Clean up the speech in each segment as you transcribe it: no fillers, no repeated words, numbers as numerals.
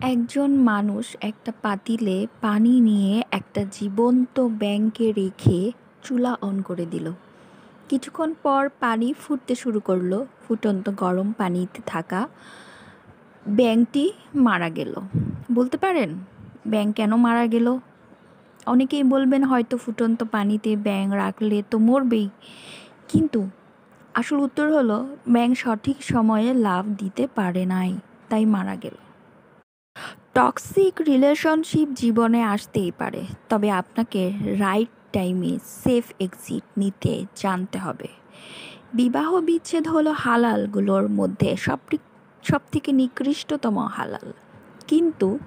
একজন মানুষ একটা পাতিলে পানি নিয়ে একটা জীবন্ত ব্যাঙকে রেখে চুলা অন করে দিল। কিছুক্ষণ পর পানি ফুটতে শুরু করলো। ফুটন্ত গরম পানিতে থাকা ব্যাঙটি মারা গেল। বলতে পারেন ব্যাঙ কেন মারা গেল? অনেকেই বলবেন হয়তো ফুটন্ত পানিতে ব্যাঙ রাখলে তো মরবেই। কিন্তু আসল উত্তর হলো ব্যাঙ সঠিক সময়ে লাফ দিতে পারে নাই, তাই মারা গেল। টক্সিক রিলেশনশিপ জীবনে আসতেই পারে, তবে আপনাকে রাইট টাইমে সেফ এক্সিট নিতে জানতে হবে। বিবাহ বিচ্ছেদ হলো হালালগুলোর মধ্যে সব থেকে নিকৃষ্টতম হালাল। কিন্তু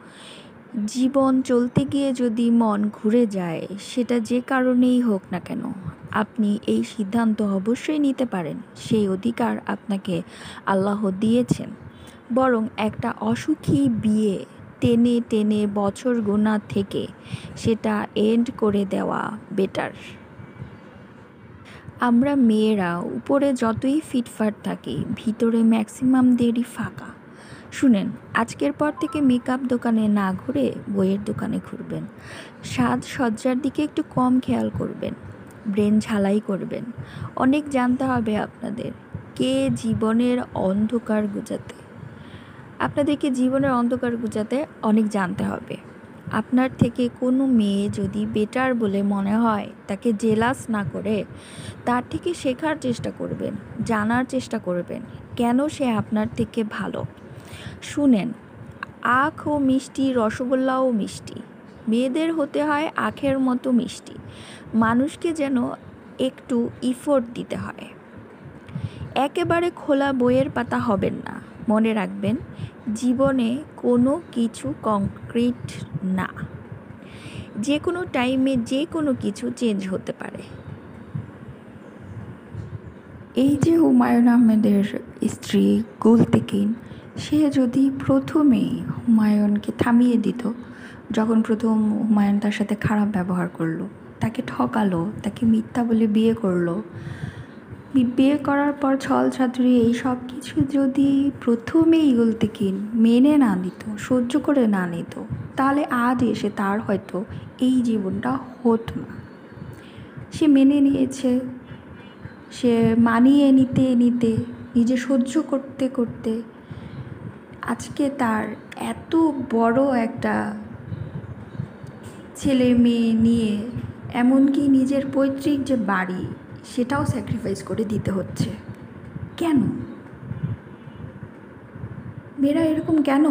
জীবন চলতে গিয়ে যদি মন ঘুরে যায়, সেটা যে কারণেই হোক না কেন, আপনি এই সিদ্ধান্ত অবশ্যই নিতে পারেন। সেই অধিকার আপনাকে আল্লাহ দিয়েছেন। বরং একটা অসুখী বিয়ে টেনে টেনে বছর গোনা থেকে সেটা এন্ড করে দেওয়া বেটার। আমরা মেয়েরা উপরে যতই ফিটফাট থাকি, ভিতরে ম্যাক্সিমাম দেরি ফাঁকা। শুনেন, আজকের পর থেকে মেকআপ দোকানে না ঘুরে বইয়ের দোকানে ঘুরবেন। সাজসজ্জার দিকে একটু কম খেয়াল করবেন। ব্রেন ঝালাই করবেন। অনেক জানতে হবে আপনাদের। জীবনের অন্ধকার গুজাতে আপনাদেরকে জীবনের অন্ধকার গুজাতে অনেক জানতে হবে। আপনার থেকে কোনো মেয়ে যদি বেটার বলে মনে হয়, তাকে জেলাস না করে তার থেকে শেখার চেষ্টা করবেন, জানার চেষ্টা করবেন কেন সে আপনার থেকে ভালো। শুনেন, আখও মিষ্টি, রসগোল্লাও মিষ্টি। মেয়েদের হতে হয় আখের মতো মিষ্টি। মানুষকে যেন একটু ইফোর্ট দিতে হয়। একেবারে খোলা বইয়ের পাতা হবেন না। মনে রাখবেন, জীবনে কোনো কিছু কংক্রিট না। যে কোনো টাইমে যে কোনো কিছু চেঞ্জ হতে পারে। এই যে হুমায়ুন আহমেদের স্ত্রী গুলতেকিন, সে যদি প্রথমেই হুমায়ুনকে থামিয়ে দিত, যখন প্রথম হুমায়ুন তার সাথে খারাপ ব্যবহার করলো, তাকে ঠকালো, তাকে মিথ্যা বলে বিয়ে করলো, বিয়ে করার পর ছল ছাত্রী এই সব কিছু যদি প্রথমেই গুলতেকিন মেনে না নিত, সহ্য করে না নিত, তাহলে আজ এসে তার হয়তো এই জীবনটা হতো না। সে মেনে নিয়েছে। সে মানিয়ে নিতে নিতে, নিজে সহ্য করতে করতে আজকে তার এত বড় একটা ছেলে মেয়ে নিয়ে, এমনকি নিজের পৈতৃক যে বাড়ি, সেটাও স্যাক্রিফাইস করে দিতে হচ্ছে। কেন? মেয়েরা এরকম কেন?